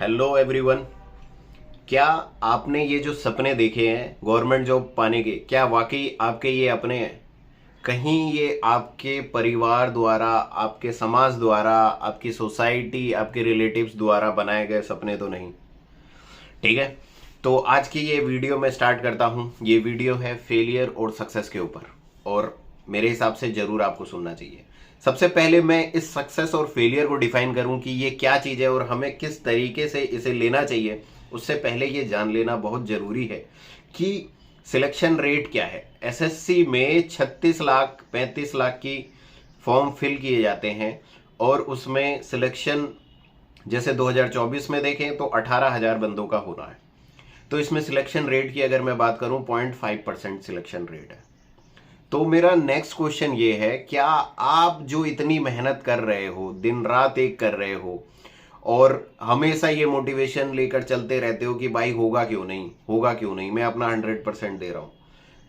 Hello everyone. क्या आपने ये जो सपने देखे हैं गवर्नमेंट जॉब पाने के, क्या वाकई आपके ये अपने हैं? कहीं ये आपके परिवार द्वारा, आपके समाज द्वारा, आपकी सोसाइटी, आपके रिलेटिव्स द्वारा बनाए गए सपने तो नहीं? ठीक है, तो आज की ये वीडियो मैं स्टार्ट करता हूँ। ये वीडियो है फेलियर और सक्सेस के ऊपर, और मेरे हिसाब से जरूर आपको सुनना चाहिए। सबसे पहले मैं इस सक्सेस और फेलियर को डिफाइन करूं कि ये क्या चीज है और हमें किस तरीके से इसे लेना चाहिए। उससे पहले ये जान लेना बहुत जरूरी है कि सिलेक्शन रेट क्या है। एसएससी में 36 लाख 35 लाख की फॉर्म फिल किए जाते हैं, और उसमें सिलेक्शन जैसे 2024 में देखें तो 18,000 बंदों का होना है। तो इसमें सिलेक्शन रेट की अगर मैं बात करूं 0.5% सिलेक्शन रेट है। तो मेरा नेक्स्ट क्वेश्चन ये है, क्या आप जो इतनी मेहनत कर रहे हो, दिन रात एक कर रहे हो, और हमेशा ये मोटिवेशन लेकर चलते रहते हो कि भाई होगा क्यों नहीं, होगा क्यों नहीं, मैं अपना 100% दे रहा हूं,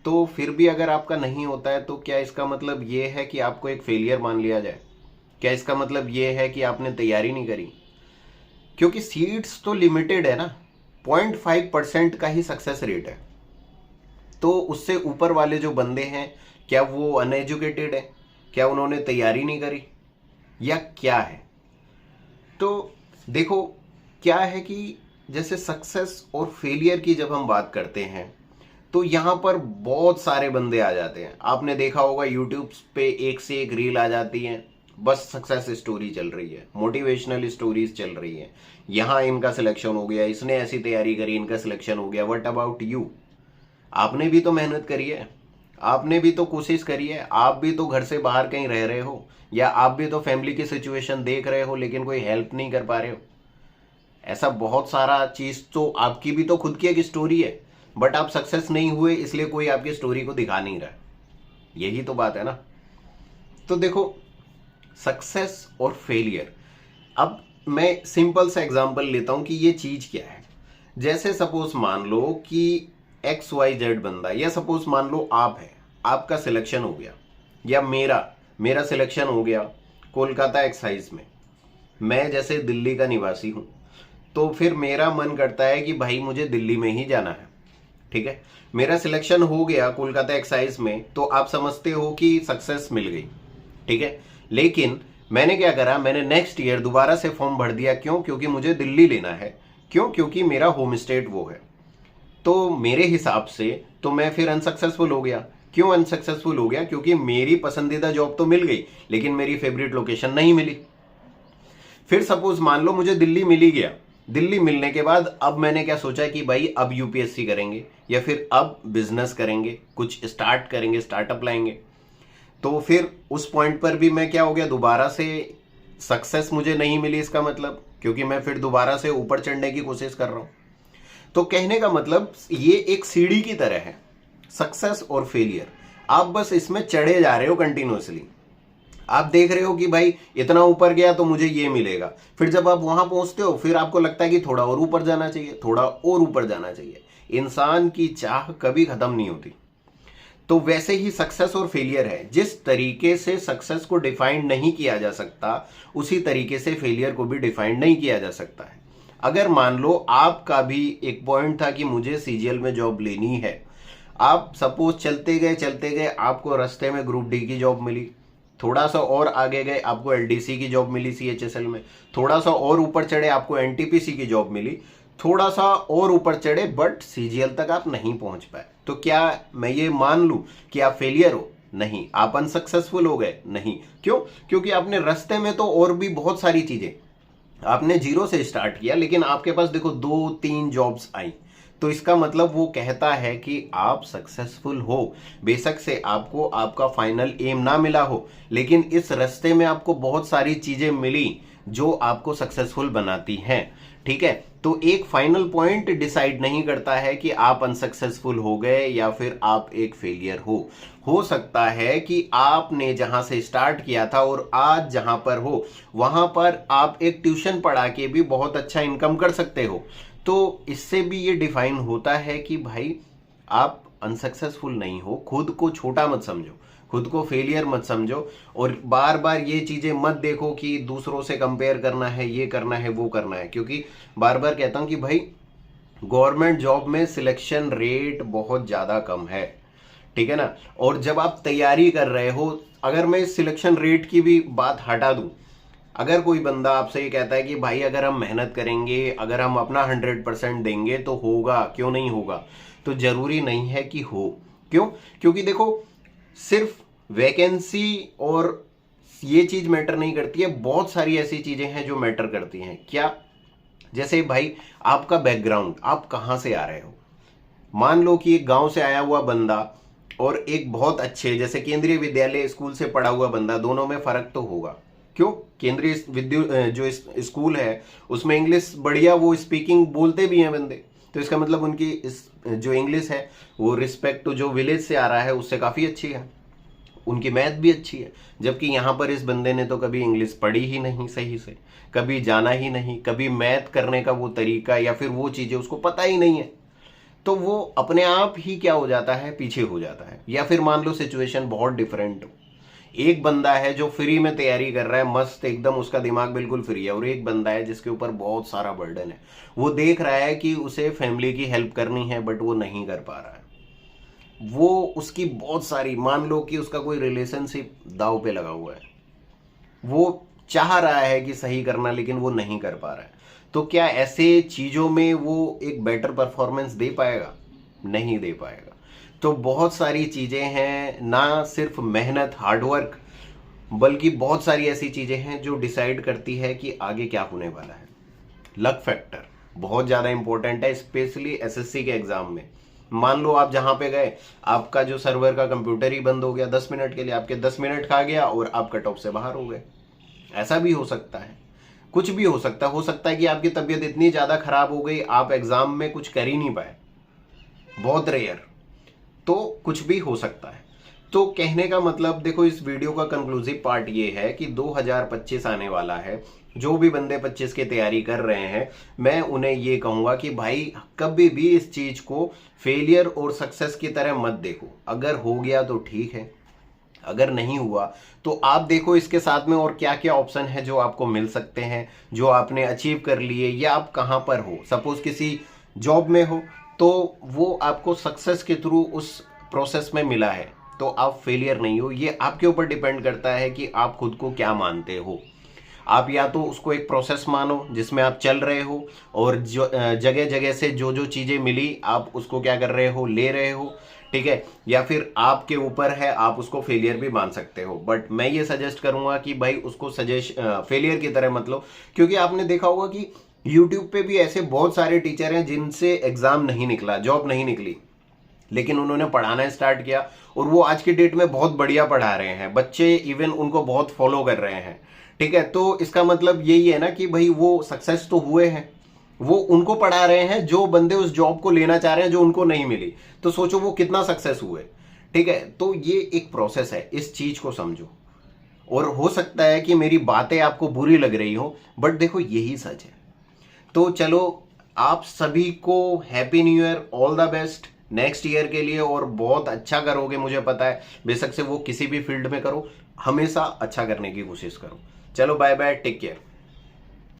तो फिर भी अगर आपका नहीं होता है तो क्या इसका मतलब ये है कि आपको एक फेलियर मान लिया जाए? क्या इसका मतलब ये है कि आपने तैयारी नहीं करी? क्योंकि सीट्स तो लिमिटेड है ना, 0.5% का ही सक्सेस रेट है। तो उससे ऊपर वाले जो बंदे हैं, क्या वो अनएजुकेटेड है? क्या उन्होंने तैयारी नहीं करी, या क्या है? तो देखो, क्या है कि जैसे सक्सेस और फेलियर की जब हम बात करते हैं तो यहां पर बहुत सारे बंदे आ जाते हैं। आपने देखा होगा यूट्यूब पे एक से एक रील आ जाती हैं, बस सक्सेस स्टोरी चल रही है, मोटिवेशनल स्टोरीज चल रही है। यहां इनका सिलेक्शन हो गया, इसने ऐसी तैयारी करी, इनका सिलेक्शन हो गया। What about you? आपने भी तो मेहनत करी है, आपने भी तो कोशिश करी है, आप भी तो घर से बाहर कहीं रह रहे हो, या आप भी तो फैमिली की सिचुएशन देख रहे हो लेकिन कोई हेल्प नहीं कर पा रहे हो। ऐसा बहुत सारा चीज, तो आपकी भी तो खुद की एक स्टोरी है, बट आप सक्सेस नहीं हुए इसलिए कोई आपकी स्टोरी को दिखा नहीं रहा। यही तो बात है ना। तो देखो, सक्सेस और फेलियर, अब मैं सिंपल सा एग्जांपल लेता हूं कि ये चीज क्या है। जैसे सपोज मान लो कि XYZ बंदा, या सपोज मान लो आप है, आपका सिलेक्शन हो गया, या मेरा सिलेक्शन हो गया कोलकाता एक्साइज में। मैं जैसे दिल्ली का निवासी हूं, तो फिर मेरा मन करता है कि भाई मुझे दिल्ली में ही जाना है। ठीक है, मेरा सिलेक्शन हो गया कोलकाता एक्साइज में, तो आप समझते हो कि सक्सेस मिल गई। ठीक है, लेकिन मैंने क्या करा, मैंने नेक्स्ट ईयर दोबारा से फॉर्म भर दिया। क्यों? क्योंकि मुझे दिल्ली लेना है। क्यों? क्योंकि मेरा होम स्टेट वो है। तो मेरे हिसाब से तो मैं फिर अनसक्सेसफुल हो गया। क्यों अनसक्सेसफुल हो गया? क्योंकि मेरी पसंदीदा जॉब तो मिल गई लेकिन मेरी फेवरेट लोकेशन नहीं मिली। फिर सपोज मान लो मुझे दिल्ली मिल ही गया। दिल्ली मिलने के बाद अब मैंने क्या सोचा कि भाई अब यूपीएससी करेंगे, या फिर अब बिजनेस करेंगे, कुछ स्टार्ट करेंगे, स्टार्टअप लाएंगे। तो फिर उस पॉइंट पर भी मैं क्या हो गया, दोबारा से सक्सेस मुझे नहीं मिली। इसका मतलब क्योंकि मैं फिर दोबारा से ऊपर चढ़ने की कोशिश कर रहा हूं। तो कहने का मतलब ये एक सीढ़ी की तरह है, सक्सेस और फेलियर। आप बस इसमें चढ़े जा रहे हो कंटिन्यूअसली। आप देख रहे हो कि भाई इतना ऊपर गया तो मुझे ये मिलेगा। फिर जब आप वहां पहुंचते हो फिर आपको लगता है कि थोड़ा और ऊपर जाना चाहिए, थोड़ा और ऊपर जाना चाहिए। इंसान की चाह कभी खत्म नहीं होती। तो वैसे ही सक्सेस और फेलियर है। जिस तरीके से सक्सेस को डिफाइन नहीं किया जा सकता, उसी तरीके से फेलियर को भी डिफाइन नहीं किया जा सकता है। अगर मान लो आपका भी एक पॉइंट था कि मुझे सीजीएल में जॉब लेनी है, आप सपोज चलते गए आपको रास्ते में ग्रुप डी की जॉब मिली, थोड़ा सा और आगे गए आपको एलडीसी की जॉब मिली सीएचएसएल में, थोड़ा सा और ऊपर चढ़े आपको एनटीपीसी की जॉब मिली, थोड़ा सा और ऊपर चढ़े बट सीजीएल तक आप नहीं पहुंच पाए। तो क्या मैं ये मान लूं कि आप फेलियर हो? नहीं। आप अनसक्सेसफुल हो गए? नहीं। क्यों? क्योंकि आपने रास्ते में तो और भी बहुत सारी चीजें, आपने जीरो से स्टार्ट किया लेकिन आपके पास देखो 2-3 जॉब्स आई। तो इसका मतलब वो कहता है कि आप सक्सेसफुल हो। बेशक से आपको आपका फाइनल एम ना मिला हो, लेकिन इस रास्ते में आपको बहुत सारी चीजें मिली जो आपको सक्सेसफुल बनाती हैं। ठीक है, तो एक फाइनल पॉइंट डिसाइड नहीं करता है कि आप अनसक्सेसफुल हो गए या फिर आप एक फेलियर हो सकता है कि आपने जहां से स्टार्ट किया था और आज जहां पर हो वहां पर आप एक ट्यूशन पढ़ा के भी बहुत अच्छा इनकम कर सकते हो। तो इससे भी ये डिफाइन होता है कि भाई आप अनसक्सेसफुल नहीं हो। खुद को छोटा मत समझो, खुद को फेलियर मत समझो और बार बार ये चीजें मत देखो कि दूसरों से कंपेयर करना है, ये करना है, वो करना है। क्योंकि बार बार कहता हूं कि भाई गवर्नमेंट जॉब में सिलेक्शन रेट बहुत ज्यादा कम है, ठीक है ना। और जब आप तैयारी कर रहे हो, अगर मैं सिलेक्शन रेट की भी बात हटा दूं, अगर कोई बंदा आपसे ये कहता है कि भाई अगर हम मेहनत करेंगे, अगर हम अपना 100% देंगे तो होगा, क्यों नहीं होगा, तो जरूरी नहीं है कि हो। क्यों? क्योंकि देखो सिर्फ वैकेंसी और ये चीज मैटर नहीं करती है, बहुत सारी ऐसी चीजें हैं जो मैटर करती हैं। क्या? जैसे भाई आपका बैकग्राउंड, आप कहां से आ रहे हो। मान लो कि एक गांव से आया हुआ बंदा और एक बहुत अच्छे जैसे केंद्रीय विद्यालय स्कूल से पढ़ा हुआ बंदा, दोनों में फर्क तो होगा। क्यों? केंद्रीय जो स्कूल है उसमें इंग्लिश बढ़िया, वो स्पीकिंग बोलते भी हैं बंदे, तो इसका मतलब उनकी जो इंग्लिश है वो रिस्पेक्ट टू जो विलेज से आ रहा है उससे काफी अच्छी है, उनकी मैथ भी अच्छी है। जबकि यहाँ पर इस बंदे ने तो कभी इंग्लिश पढ़ी ही नहीं सही से, कभी जाना ही नहीं, कभी मैथ करने का वो तरीका या फिर वो चीजें उसको पता ही नहीं है, तो वो अपने आप ही क्या हो जाता है, पीछे हो जाता है। या फिर मान लो सिचुएशन बहुत डिफरेंट हो, एक बंदा है जो फ्री में तैयारी कर रहा है, मस्त एकदम, उसका दिमाग बिल्कुल फ्री है, और एक बंदा है जिसके ऊपर बहुत सारा बर्डन है। वो देख रहा है कि उसे फैमिली की हेल्प करनी है बट वो नहीं कर पा रहा है। वो उसकी बहुत सारी, मान लो कि उसका कोई रिलेशनशिप दांव पे लगा हुआ है, वो चाह रहा है कि सही करना लेकिन वो नहीं कर पा रहा है, तो क्या ऐसे चीजों में वो एक बेटर परफॉर्मेंस दे पाएगा? नहीं दे पाएगा। तो बहुत सारी चीजें हैं, ना सिर्फ मेहनत हार्डवर्क, बल्कि बहुत सारी ऐसी चीजें हैं जो डिसाइड करती है कि आगे क्या होने वाला है। लक फैक्टर बहुत ज्यादा इंपॉर्टेंट है, स्पेशली एसएससी के एग्जाम में। मान लो आप जहां पे गए, आपका जो सर्वर का कंप्यूटर ही बंद हो गया 10 मिनट के लिए, आपके 10 मिनट खा गया और आप कट ऑफ से बाहर हो गए। ऐसा भी हो सकता है, कुछ भी हो सकता है कि आपकी तबीयत इतनी ज्यादा खराब हो गई आप एग्जाम में कुछ कर ही नहीं पाए, बहुत रेयर, तो कुछ भी हो सकता है। तो कहने का मतलब देखो, इस वीडियो का कंक्लूसिव पार्ट ये है कि 2025 आने वाला है, जो भी बंदे 25 की तैयारी कर रहे हैं, मैं उन्हें ये कहूंगा कि भाई कभी भी इस चीज को फेलियर और सक्सेस की तरह मत देखो। अगर हो गया तो ठीक है, अगर नहीं हुआ तो आप देखो इसके साथ में और क्या क्या ऑप्शन है जो आपको मिल सकते हैं, जो आपने अचीव कर लिए, या आप कहां पर हो। सपोज किसी जॉब में हो तो वो आपको सक्सेस के थ्रू उस प्रोसेस में मिला है, तो आप फेलियर नहीं हो। ये आपके ऊपर डिपेंड करता है कि आप खुद को क्या मानते हो। आप या तो उसको एक प्रोसेस मानो जिसमें आप चल रहे हो और जो जगह जगह से जो जो चीजें मिली आप उसको क्या कर रहे हो, ले रहे हो, ठीक है। या फिर आपके ऊपर है, आप उसको फेलियर भी मान सकते हो, बट मैं ये सजेस्ट करूंगा कि भाई उसको फेलियर की तरह मत लो। क्योंकि आपने देखा होगा कि यूट्यूब पे भी ऐसे बहुत सारे टीचर हैं जिनसे एग्जाम नहीं निकला, जॉब नहीं निकली, लेकिन उन्होंने पढ़ाना स्टार्ट किया और वो आज की डेट में बहुत बढ़िया पढ़ा रहे हैं, बच्चे इवन उनको बहुत फॉलो कर रहे हैं, ठीक है। तो इसका मतलब यही है ना कि भाई वो सक्सेस तो हुए हैं, वो उनको पढ़ा रहे हैं जो बंदे उस जॉब को लेना चाह रहे हैं जो उनको नहीं मिली, तो सोचो वो कितना सक्सेस हुए, ठीक है। तो ये एक प्रोसेस है, इस चीज को समझो। और हो सकता है कि मेरी बातें आपको बुरी लग रही हो, बट देखो यही सच है। तो चलो, आप सभी को happy new year, all the best next year के लिए, और बहुत अच्छा करोगे मुझे पता है, बेशक से वो किसी भी फील्ड में करो, हमेशा अच्छा करने की कोशिश करो। चलो बाय बाय, टेक केयर।